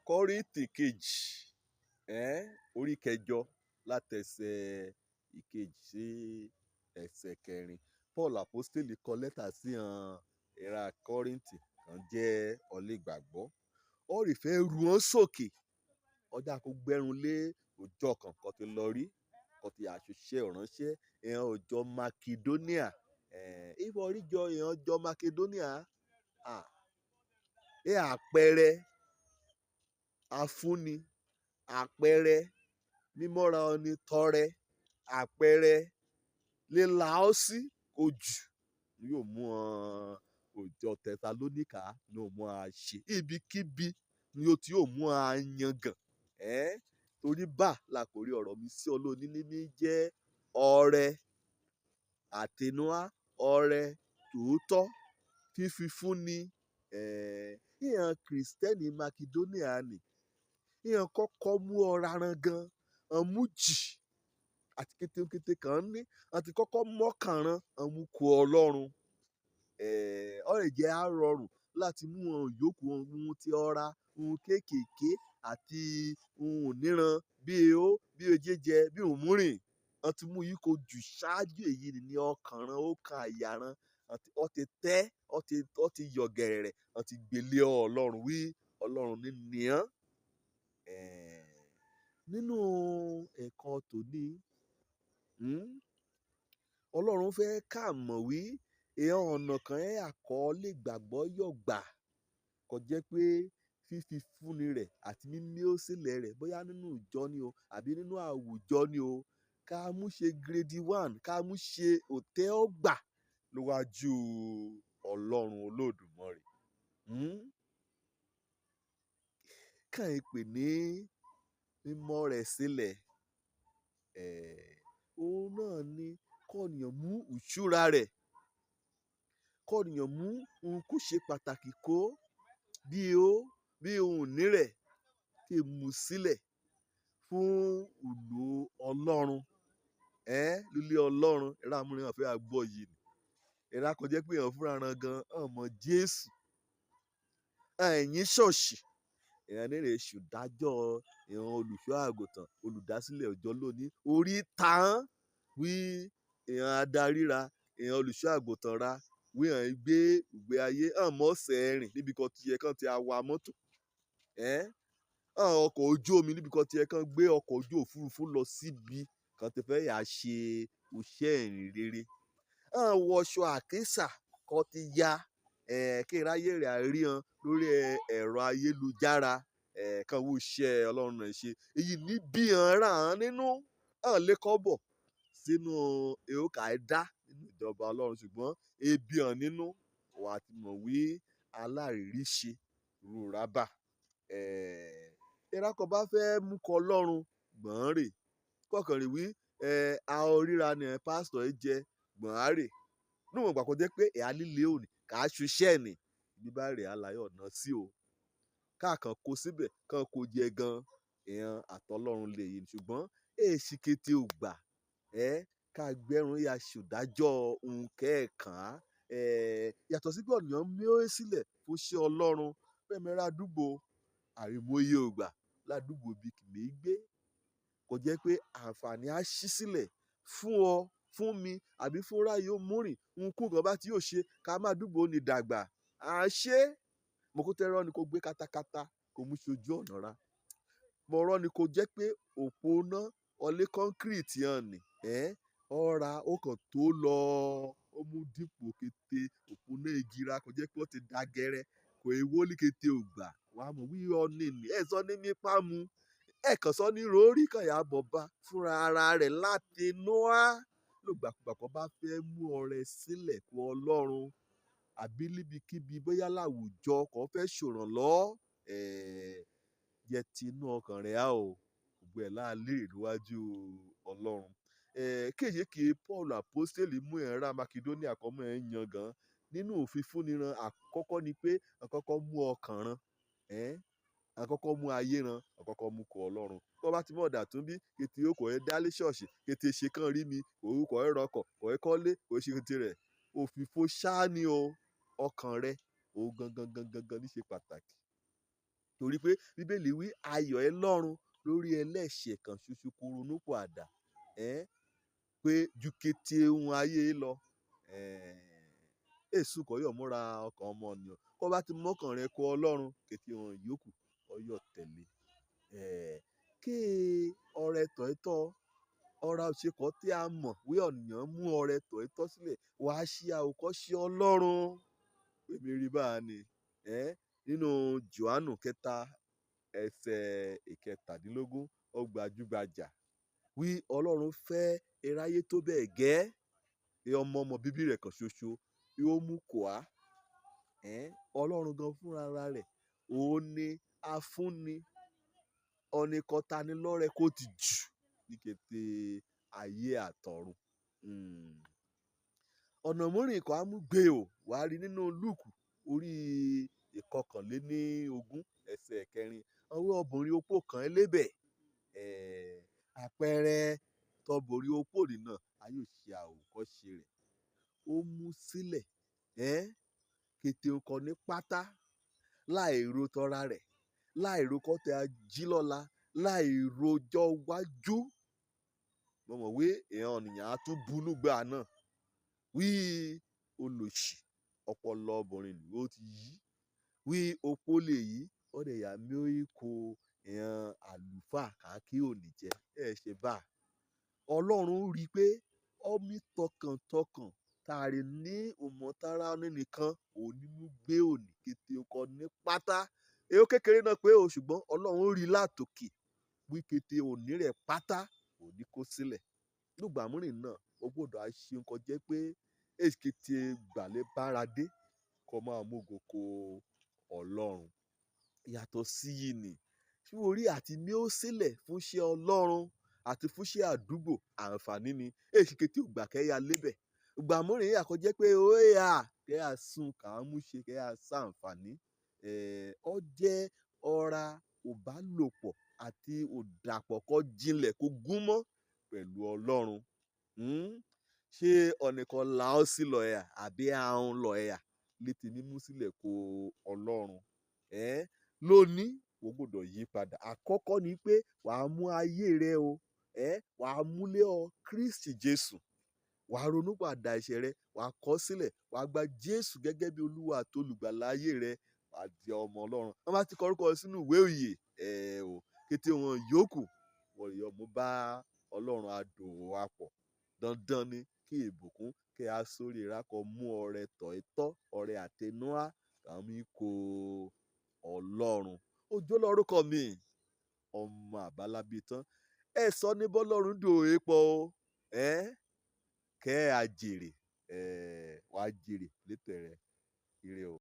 Kọ́ríńtì kejì orí kẹjọ látẹsẹ̀ ìkejì sí ẹsẹ̀ kẹrin. Paul apostoli kọ lẹ́tà sí àwọn ará Kọ́ríńtì kan jẹ́ onígbàgbọ́. Ó rí fẹ́ ru wọn sókè ọjà kó gbẹ́rùn lé òjò kan ti lọ rí kan ti àṣìṣe ìránṣẹ́ ìhàn òjò Makedonia. Ìwọ oríjọ ìhàn òjò Makedonia àpẹẹrẹ afúnni, àpẹẹrẹ mímọ́ra ọni tọrẹ, àpẹẹrẹ líla ọ́ sí ojú ni yóò mú òjò Tẹsalóníkà ni yóò mú a ṣe ibikíbi ni ó ti yóò mú a yangàn. Torí bá làkòrí ọ̀rọ̀ mi sí olóòní ní jẹ́ ọrẹ àtinúwá, ọrẹ tòótọ́, fífi fúnni. Ìhàn Kristẹni Makedonia ni ìhàn kọ́kọ́ mú ọ̀rá ran gan ọmú jì àti kétékété kan ní àti kọ́kọ́ mọ́kànrán ọmú kú Ọlọ́run. Ọ̀rẹ́ jẹ́ á rọrùn láti mú ohun yòókù ohun tí ọ̀rá ohun kéékèèké àti ohun òníran bí ojéjẹ bí òmúrìn wọ́n ti mú yìí kó jù ṣáájú èyí ní ọkànrán ó kan àyàrán ó ti tẹ́ ó ti yọ̀ gẹ̀rẹ̀ ó ti gbélé Ọlọ́run wí Ọlọ́run ní nìyàn. Nínú ẹ̀kọ́ tòní Ọlọ́run fẹ́ ká mọ̀ wí èèyàn ọ̀nà kan àkọọ́lé gbàgbọ́ yọ̀ gbà kò jẹ́ pé fífi fúnni rẹ̀ àti mímí ó sílẹ̀ rẹ̀ bóyá nínú ìjọ ni o àbí nínú àwùjọ ni o ká mú ṣe grade 1 ká mú ṣe òtẹ́ ọgbà níwájú Ọlọ́run Olódùmarè. Kàn ń pè ní mímọ́ rẹ̀ sílẹ̀ òun náà ni kọ́nìyàn mú ìṣúra rẹ̀ kọ́nìyàn mú ohun kó ṣe pàtàkì kó bí ohun ní rẹ̀ kí mú sílẹ̀ fún ìlò Ọlọ́run lílé Ọlọ́run ẹ̀rọ amúrin àfẹ́ àgbọ̀ yìí ni ẹ̀rọ akọ̀jẹ́ pé èèyàn fúnra ran gan ọmọ Jésù ẹ̀yìn ṣọ́ọ̀ṣì èèyàn nírè ṣùdájọ́ èèyàn olùṣọ́ àgùntàn olùdásílẹ̀ ọjọ́ lónìí orí tàn wí èèyàn adaríra èèyàn olùṣọ́ àgùntàn ra wí hàn gbé ìgbé ayé hàn mọ́sẹ̀ rìn níbi kan tí yẹ kán ti wa mọ́tò ọkọ̀ ojú omi níbi kan tí yẹ kán gbé ọkọ̀ ojú òfurufú lọ síbi kan ti fẹ́ yà ṣe iṣẹ́ ìrìn rere wọṣọ àkísà kan ti ya kí iráyé rẹ̀ rí hàn lórí ẹ̀rọ ayélujára kan wo iṣẹ́ Ọlọ́run náà ṣe èyí ní bí hàn rà hàn nínú hàn lẹ́kọ̀ọ́bọ̀ sínú èòkà ẹ̀dá nínú ìjọba Ọlọ́run ṣùgbọ́n ebi hàn nínú wà á ti mọ̀ wí aláìrí ṣe rúra bà. Ìrákọ̀ bá fẹ́ mú kọ Ọlọ́run gbọ̀n rè kọ̀ọ̀kan rè wí àwọn ríra ni pásítọ̀ ẹ jẹ gbọ̀n á rè níwọ̀n ìgbà kan jẹ́ pé ẹ̀yà líle òní kà á ṣiṣẹ́ ni bí bá rè aláyọ̀ ọ̀nà sí o káàkan kó síbẹ̀ kàn kó jẹ gan èèyàn àtọlọ́run lè yìí ṣùgbọ́n èsì kété ò gbà ká gbẹ́rùn yà ṣùdájọ́ ohun kẹ́ẹ̀kan yàtọ̀ sí pé ọ̀nìyàn mí ó sílẹ̀ fún ṣé Ọlọ́run pẹ̀mẹ́rẹ́ àdúgbò àrímóyè ò gbà ládùúgbò bí kìí gbé kò jẹ́ pé àǹfààní á ṣí sílẹ̀ fún ọ fún mi àbí fún ráyè ó múrìn nkú kan bá tí yóò ṣe ká má dúgbò ní dàgbà à ṣe mo kó tẹ́rọ ni kò gbé katakata kò mú ṣojú ọ̀nà ra mo rọ́ ni kò jẹ́ pé òpó náà ọlé kọ́ńkírìtì hàn ní ọ̀ra ó kàn tó lọ ó mú dípò kété òpó náà ìgira kò jẹ́ pé ó ti da gẹ́rẹ́ kò èwo ní kété ò gbà wà á mọ̀ wí ọ́nì ní ẹ̀ sọ ní nípa mu ẹ̀ kàn sọ ní rórí kàn yà bọ̀ bá fúnra ara rẹ̀ láti Nóà lògbàkúgbà kan bá fẹ́ mú ọrẹ sílẹ̀ fún Ọlọ́run àbí níbikíbi bóyá láwùjọ kan fẹ́ ṣèrànlọ́ yẹ ti inú ọkàn rẹ̀ á o gbogbo ẹ̀ láàlè níwájú Ọlọ́run. Kéye kí Paul apostoli mú ẹ̀rá Makedonia kan mú ẹ̀ yan gan nínú òfin fúnni ran àkọ́kọ́ ni pé àkọ́kọ́ mú ọkàn ran àkọ́kọ́ mú ayé ran àkọ́kọ́ mú kọ Ọlọ́run tó bá ti mọ̀ ọ̀dà tún bí kété ó kọ̀ ẹ́ dálé ṣọ́ọ̀ṣì kété ṣe kàn rí mi orúkọ ẹ̀ rọkọ̀ kọ̀ ẹ́ kọ́lé kò ṣe kété rẹ̀ òfìfo ṣáá ni o ọkàn rẹ o gangan ní ṣe pàtàkì. torí pé bíbélì wí ayọ̀ Ọlọ́run lórí ẹlẹ́ṣẹ̀ kan ṣoṣo kó ronúpìwàdà pé ju kété ohun ayé lọ èsù kọ́ yọ̀ múra ọkàn ọmọnìyàn kó bá ti mọ́kàn rẹ kó Ọlọ́run kété wọn yòókù ọyọ̀ tẹ̀lé kí ọrẹ tọ̀ẹ́tọ̀ ọ̀rọ̀ òṣèkọ́ tí a mọ̀ wí ọ̀nìyàn mú ọrẹ tọ̀ẹ́tọ̀ sílẹ̀ wàá ṣe àwòkọ́ṣe Ọlọ́run pèmí rí báà ni nínú Jòhánù 3:17 ó gbajúgbajà wí Ọlọ́run fẹ́ iráyé tó bẹ́ẹ̀ gẹ́ ọmọ bíbí rẹ̀ kan ṣoṣo tí ó mú kó wá Ọlọ́run gan fúnra rẹ̀ òun ni afúnni ọ̀nìkọ̀tanilọ́rẹ kó ti jù ní kété ayé àtọ̀run ọ̀nà múrìn kọ́ amúgbé o wàá rí nínú Lúùkù orí 19 ọwọ́ obìnrin opó kan lébẹ̀ àpẹẹrẹ tọbùrí opó nìna a yóò ṣe àwòkọ́ṣe rẹ̀ ó mú sílẹ̀ kété ọkọ ní pátá láìro tọra rẹ̀ láìro kọ́tẹ́ ajílọ́la láìro ọjọ́ wájú mo mọ̀ wí èèyàn ọ̀nìyàn á tún bunú gbà náà wí olòṣì ọpọlọ obìnrin ni ó ti yí wí opó lè yí ọ̀dẹ̀ ìyá mi ó yí ko èèyàn àlùfáà káàkiri òní jẹ́ ṣe bá Ọlọ́run rí i pé ọmí tọkàntọkàn tààrí ní òmọ̀tara nìkan onínú gbé òní kété ọkọ ní pátá èyí kékeré náà pé o ṣùgbọ́n Ọlọ́run rí i látòkè wí kété òní rẹ̀ pátá òní kó sílẹ̀ nígbà múrìn náà ó gbọ́dọ̀ ṣe nǹkan jẹ́ pé èkété gbàlẹ́ bára dé kó máa mógo ko Ọlọ́run yàtọ̀ sí yìí ni tí orí àti ní ó sílẹ̀ fúnṣẹ́ Ọlọ́run àti fúnṣẹ́ àdúgbò àǹfààní ni èkété ògbà kẹ́yà lébẹ̀ ìgbà múrìn yà kó jẹ́ pé ó yà kẹ́yà sùn kàámú ṣe kẹ́yà sàǹfààní ọ jẹ́ ọ̀ra òbálòpọ̀ àti òdàpọ̀ kó jinlẹ̀ kó gúnmọ́ pẹ̀lú Ọlọ́run ṣé ọ̀nìkan là ó sí lọ ẹ̀yà àbí àrùn lọ ẹ̀yà létí mímú sílẹ̀ kó Ọlọ́run lónìí o gbọ́dọ̀ yí padà àkọ́kọ́ ni pé wàá mú ayé rẹ o wàá múlé ọ Kristi Jésù wàá ronú padà ẹ̀ṣẹ̀ rẹ wàá kọ̀ sílẹ̀ wàá gba Jésù gẹ́gẹ́ bí Olúwa àti olùgbàlà ayé rẹ wàá di ọmọ Ọlọ́run wọ́n bá ti kọ orúkọ sínú ìwé òye kété wọn yòókù wọ́n yọ mú bá Ọlọ́run adòwò wa pọ̀ dandan ni kí ìbùkún kí a sórí ìrákọ mú ọrẹ tọ̀ẹ́tọ̀ ọrẹ àtẹnúà kàmí kó Ọlọ́run òjò lórúkọ mi ọmọ àbálábí tán sọ ní bọ́lọ́run dòwe pọ̀ o kẹ́ a jèrè wàá jèrè létẹ̀ rẹ ire o.